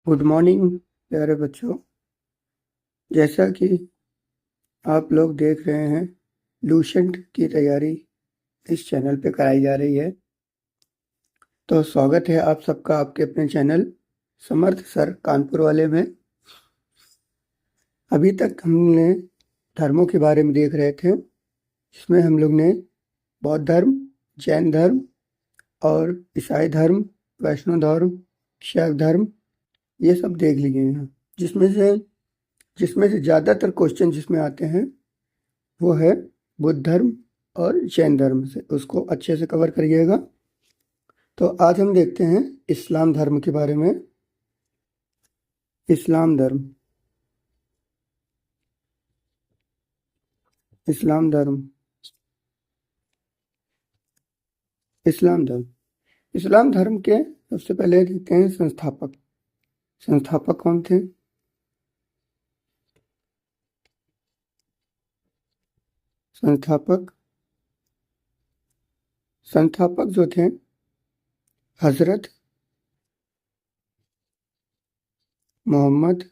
Good morning प्यारे बच्चों। जैसा कि आप लोग देख रहे हैं, लूसेंट की तैयारी इस चैनल पे कराई जा रही है। तो स्वागत है आप सबका आपके अपने चैनल समर्थ सर कानपुर वाले में। अभी तक हमने धर्मों के बारे में देख रहे थे, जिसमें हम लोग ने बौद्ध धर्म, जैन धर्म और ईसाई धर्म, वैष्णव धर्म, शैव धर्म ये सब देख लिए हैं। जिसमें से ज़्यादातर क्वेश्चन जिसमें आते हैं वो है बुद्ध धर्म और जैन धर्म से, उसको अच्छे से कवर करिएगा। तो आज हम देखते हैं इस्लाम धर्म के बारे में। इस्लाम धर्म इस्लाम धर्म इस्लाम धर्म इस्लाम धर्म के सबसे पहले देखते हैं संस्थापक। संस्थापक कौन थे? संस्थापक जो थे, हजरत मोहम्मद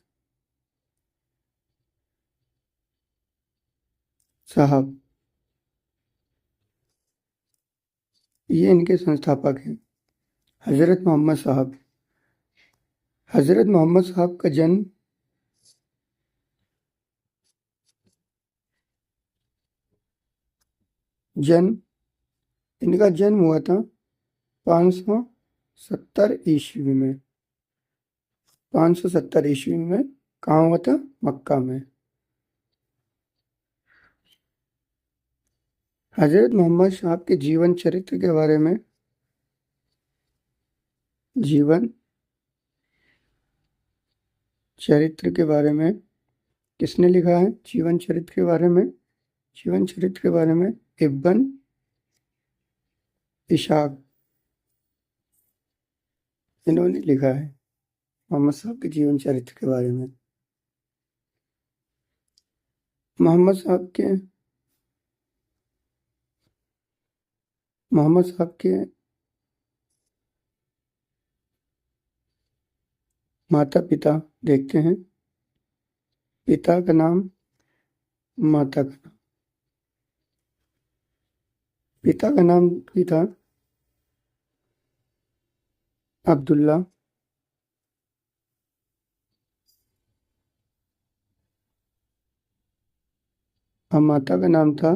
साहब, ये इनके संस्थापक हैं। हजरत मोहम्मद साहब का इनका जन्म हुआ था 570 ईस्वी में। 570 ईस्वी में कहाँ हुआ था? मक्का में। हजरत मोहम्मद साहब के जीवन चरित्र के बारे में किसने लिखा है? जीवन चरित्र के बारे में इब्न इशाक, इन्होंने लिखा है मोहम्मद साहब के जीवन चरित्र के बारे में। मोहम्मद साहब के माता पिता देखते हैं। पिता का नाम, माता का नाम। पिता का नाम भी था अब्दुल्ला, और माता का नाम था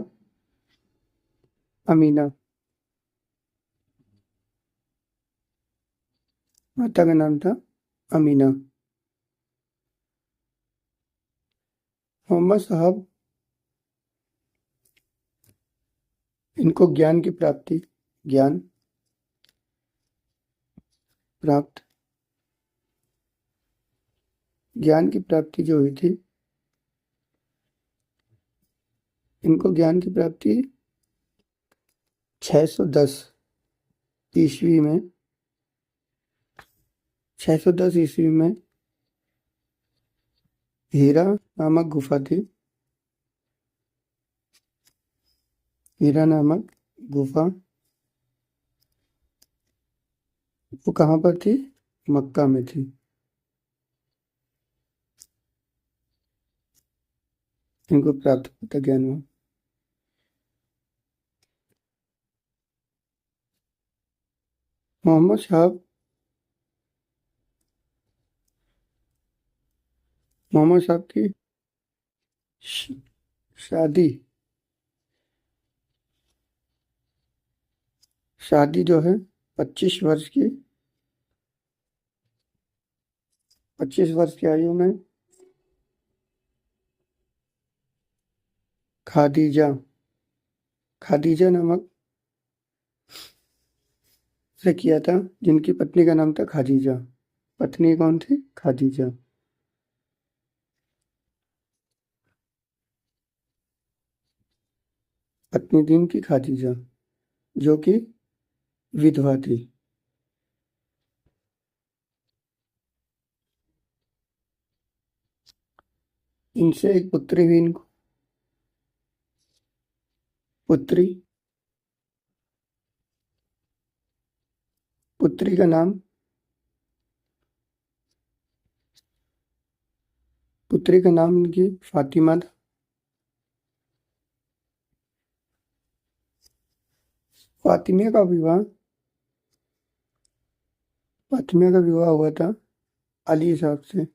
अमीना। माता का नाम था अमीना। मोहम्मद साहब, इनको ज्ञान की प्राप्ति जो हुई थी, इनको ज्ञान की प्राप्ति 610 ईस्वी में 'हीरा' नामक गुफा, वो कहाँ पर थी? मक्का में थी। इनको प्राप्त होता ज्ञान हुआ। मोहम्मद साहब की शादी जो है 25 वर्ष की आयु में खादीजा नामक से किया था, जिनकी पत्नी का नाम था खादीजा। पत्नी कौन थी? खादीजा। पत्नी थी उनकी खादीजा, जो कि विधवा थी। इनसे एक पुत्री हुई इनको। पुत्री का नाम पुत्री का नाम इनकी फातिमा था। फातिमा का विवाह फातिमा का विवाह हुआ था अली साहब से।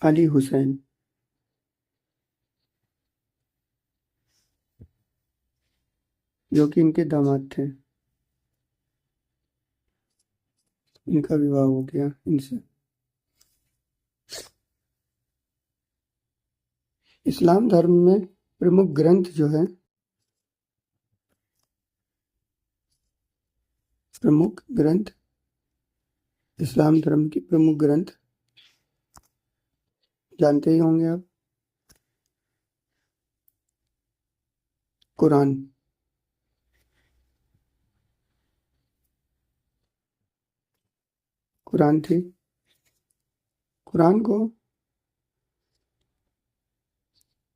अली हुसैन। जो कि इनके दामाद थे। इनका विवाह हो गया इनसे। इस्लाम धर्म में प्रमुख ग्रंथ जो है प्रमुख ग्रंथ इस्लाम धर्म की प्रमुख ग्रंथ जानते ही होंगे आप। कुरान। कुरान थी। कुरान को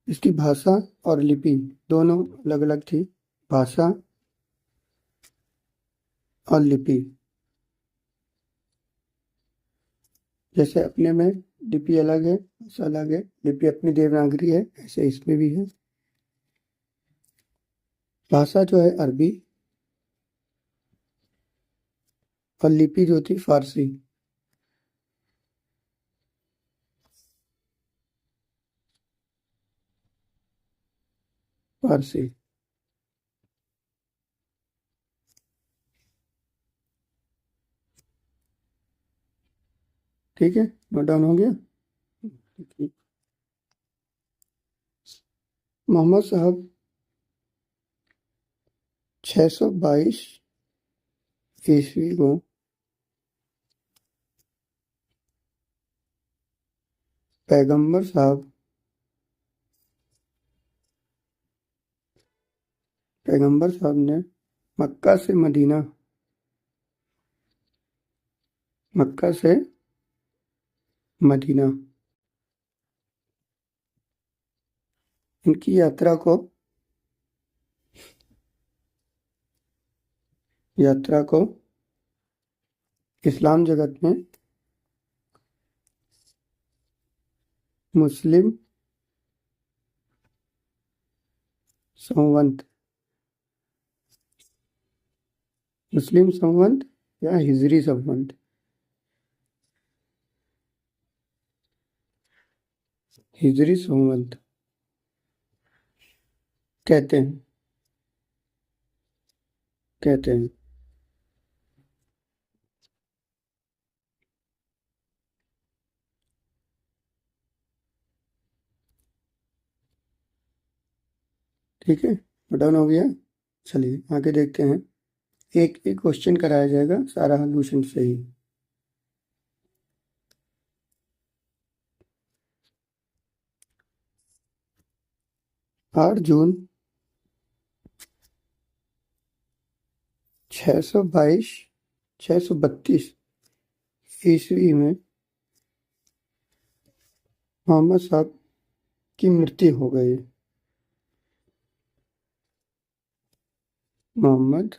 इसकी भाषा और लिपि दोनों अलग अलग थी। भाषा और लिपि। जैसे अपने में लिपि अलग है, भाषा अलग है। लिपि अपनी देवनागरी है, ऐसे इसमें भी है। भाषा जो है अरबी और लिपि जो थी फारसी। फारसी। ठीक है, नोट डाउन हो गया। मोहम्मद साहब 622 ईस्वी को पैगंबर साहब ने मक्का से मदीना मक्का से मदीना इनकी यात्रा को इस्लाम जगत में मुस्लिम संवत या हिजरी संवत कहते हैं। ठीक है, डन हो गया। चलिए आगे देखते हैं। एक एक क्वेश्चन कराया जाएगा, सारा सोल्यूशन सही। 8 जून 632 ईस्वी में मोहम्मद साहब की मृत्यु हो गई। मोहम्मद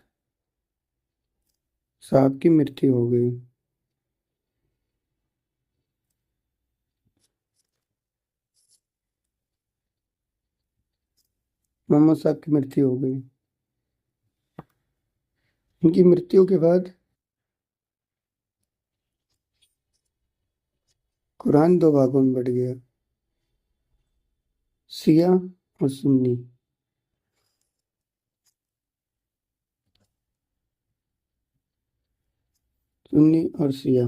साहब की मृत्यु हो गई। मोहम्मद साहब की मृत्यु हो गई। उनकी मृत्यु के बाद कुरान 2 भागों में बढ़ गया, शिया और सुन्नी। सुन्नी और शिया।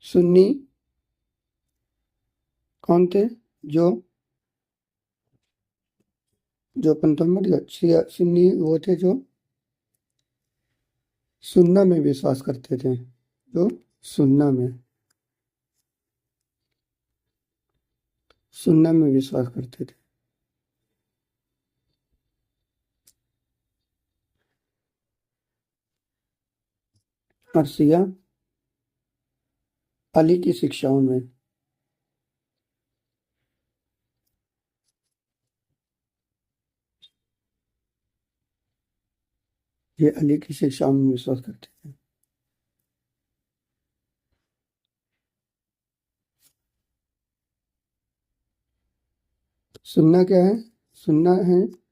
सुन्नी कौन थे? जो जो अपन तो मर गए। शिया सुन्नी वो थे जो सुन्ना में विश्वास करते थे। जो सुन्ना में सुन्ना में विश्वास करते थे। और शिया अली की शिक्षाओं में ये अली की शिक्षाओं में विश्वास करते थे। सुन्ना क्या है? सुन्ना है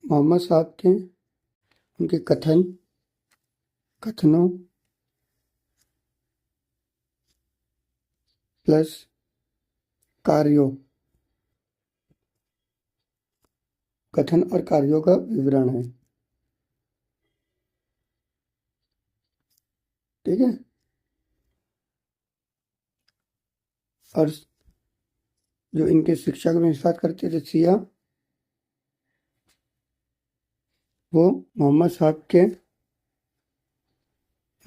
मोहम्मद साहब के उनके कथनों प्लस कार्यों, कथन और कार्यों का विवरण है। ठीक है। और जो इनके शिक्षा में विश्वास करते थे शिया, वो मोहम्मद साहब के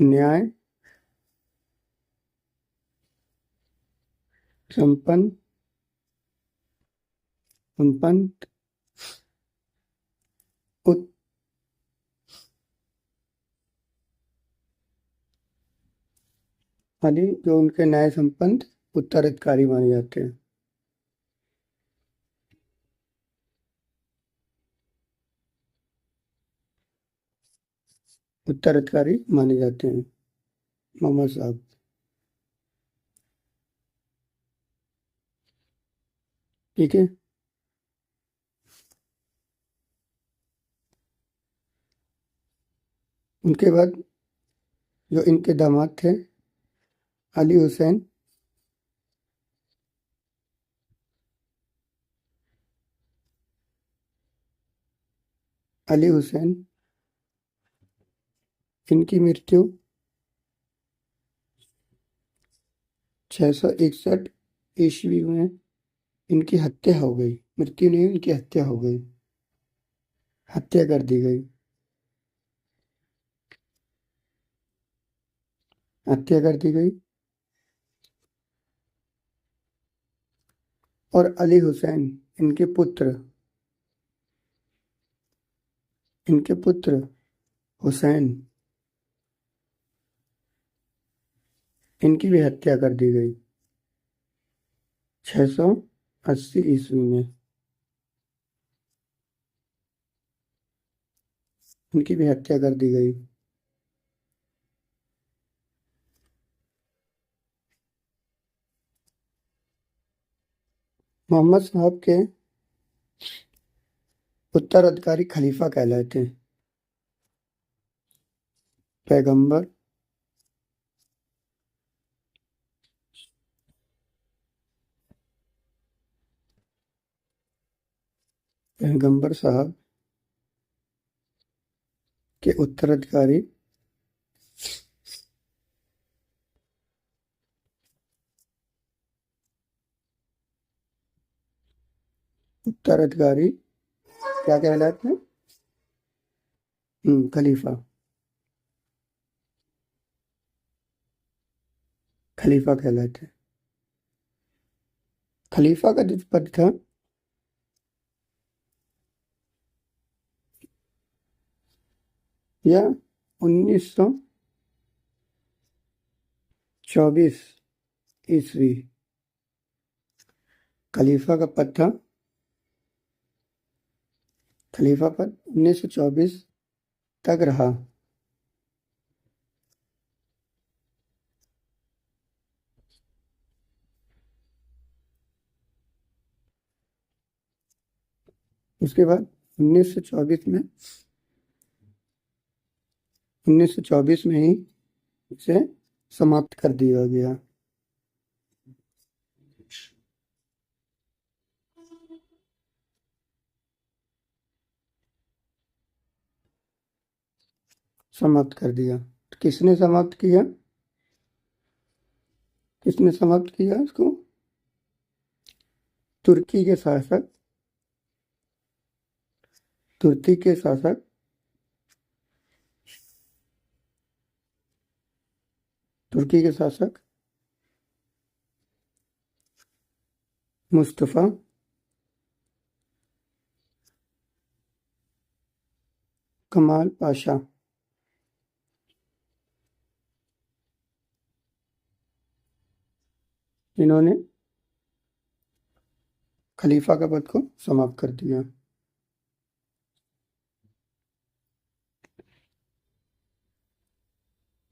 न्याय संपन्न संपन्न उत- अली जो उनके न्याय संपन्न उत्तराधिकारी माने जाते हैं। उत्तराधिकारी माने जाते हैं मोहम्मद साहब। ठीक है। उनके बाद जो इनके दामाद थे अली हुसैन, अली हुसैन इनकी मृत्यु 661 ईस्वी में इनकी हत्या हो गई। मृत्यु नहीं, इनकी हत्या हो गई, हत्या कर दी गई, हत्या कर दी गई। और अली हुसैन इनके पुत्र हुसैन, इनकी भी हत्या कर दी गई 680 ईस्वी में, इनकी भी हत्या कर दी गई। मोहम्मद साहब के उत्तराधिकारी खलीफा कहलाते हैं। पैगंबर पैगंबर साहब के उत्तराधिकारी उत्तराधिकारी क्या कहलाते हैं? खलीफा, खलीफा कहलाते हैं। खलीफा का जो पद था यह 1924 ईस्वी खलीफा का पद था। खलीफा पद 1924 तक रहा। उसके बाद 1924 में 1924 में ही इसे समाप्त कर दिया गया। समाप्त कर दिया। तो किसने समाप्त किया? किसने समाप्त किया इसको? तुर्की के शासक तुर्की के शासक तुर्की के शासक मुस्तफा कमाल पाशा, इन्होंने खलीफा का पद को समाप्त कर दिया।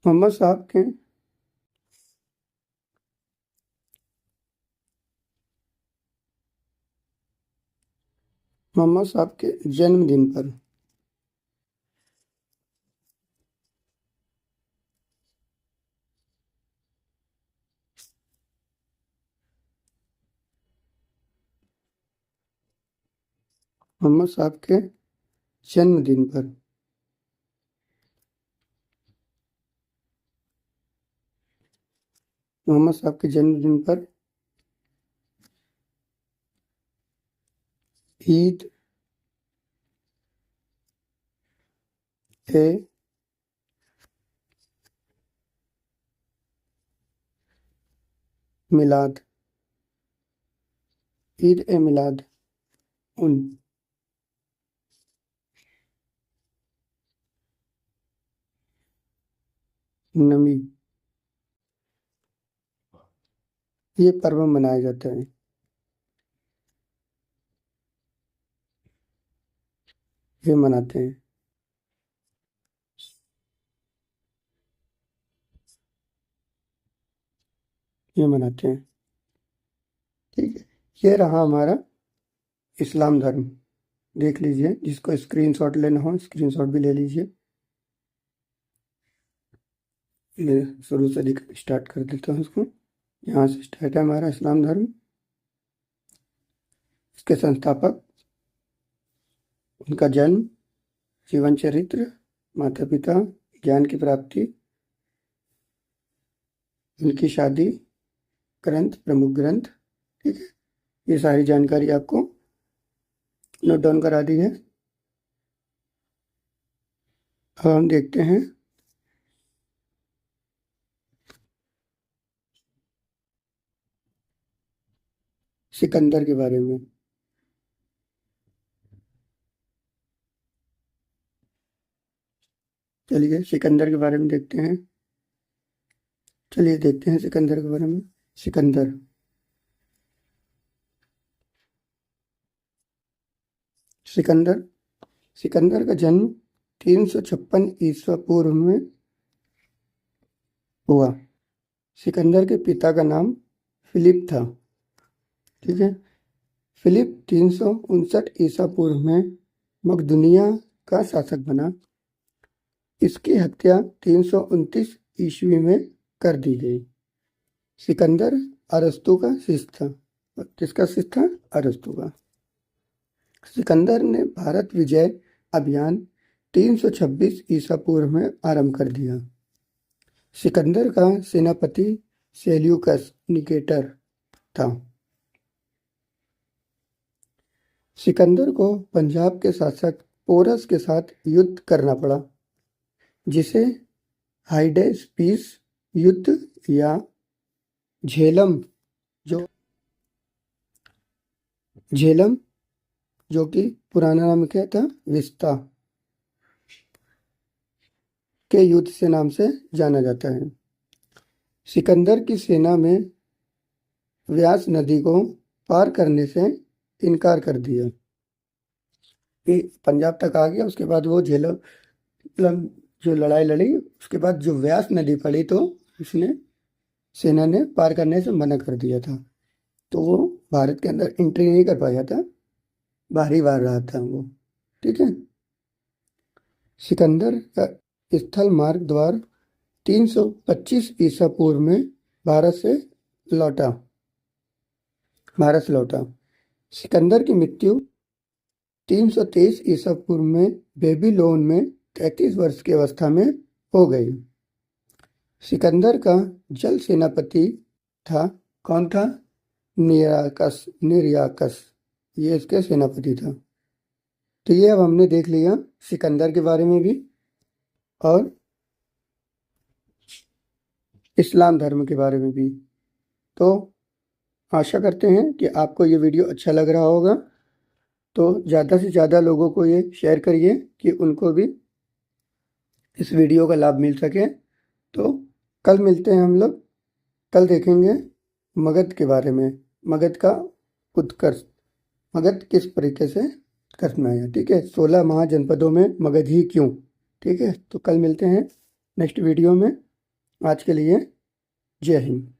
मोहम्मद साहब के जन्मदिन पर मोहम्मद साहब के जन्मदिन पर मोहम्मद साहब के जन्मदिन पर ईद ए मिलाद उन नबी ये पर्व मनाए जाते हैं। ये मनाते हैं। ये मनाते हैं। ठीक है, ये रहा हमारा इस्लाम धर्म। देख लीजिए, जिसको स्क्रीनशॉट लेना हो स्क्रीनशॉट भी ले लीजिए। ये शुरू से स्टार्ट कर देता हूँ इसको। यहाँ से स्टार्ट है हमारा इस्लाम धर्म। इसके संस्थापक, उनका जन्म, जीवन चरित्र, माता पिता, ज्ञान की प्राप्ति, उनकी शादी, ग्रंथ, प्रमुख ग्रंथ। ठीक है, ये सारी जानकारी आपको नोट डाउन करा दी है। अब हम देखते हैं सिकंदर के बारे में। चलिए सिकंदर के बारे में देखते हैं। सिकंदर के बारे में। सिकंदर सिकंदर सिकंदर का जन्म 356 ईसा पूर्व में हुआ। सिकंदर के पिता का नाम फिलिप था। ठीक है, फिलिप 359 ईसा पूर्व में मकदूनिया का शासक बना। इसकी हत्या 329 ईस्वी में कर दी गई। सिकंदर अरस्तु का शिष्य था। किसका शिष्य था? अरस्तु का। सिकंदर ने भारत विजय अभियान 326 ईसा पूर्व में आरंभ कर दिया। सिकंदर का सेनापति सेल्यूकस निकेटर था। सिकंदर को पंजाब के शासक पोरस के साथ युद्ध करना पड़ा, जिसे हाइडेस्पीस युद्ध या झेलम जो कि पुराना नाम क्या था? विस्ता के युद्ध से नाम से जाना जाता है। सिकंदर की सेना में व्यास नदी को पार करने से इनकार कर दिया। पंजाब तक आ गया, उसके बाद वो झेलम जो लड़ाई लड़ी, उसके बाद जो व्यास नदी पड़ी तो उसने सेना ने पार करने से मना कर दिया था। तो वो भारत के अंदर एंट्री नहीं कर पाया था, बाहरी बाहर रहा था वो। ठीक है, सिकंदर का स्थल मार्ग द्वार 325 ईसा पूर्व में भारत से लौटा। सिकंदर की मृत्यु 323 ईसा पूर्व में बेबीलोन में 33 वर्ष की अवस्था में हो गई। सिकंदर का जल सेनापति था। कौन था? निरयाकस। ये इसके सेनापति था। तो ये अब हमने देख लिया सिकंदर के बारे में भी और इस्लाम धर्म के बारे में भी। तो आशा करते हैं कि आपको ये वीडियो अच्छा लग रहा होगा। तो ज़्यादा से ज़्यादा लोगों को ये शेयर करिए कि उनको भी इस वीडियो का लाभ मिल सके। तो कल मिलते हैं हम लोग। कल देखेंगे मगध के बारे में, मगध का उत्कर्ष, मगध किस तरीके से उत्कर्ष में आया। ठीक है, 16 महाजनपदों में मगध ही क्यों। ठीक है, तो कल मिलते हैं नेक्स्ट वीडियो में। आज के लिए जय हिंद।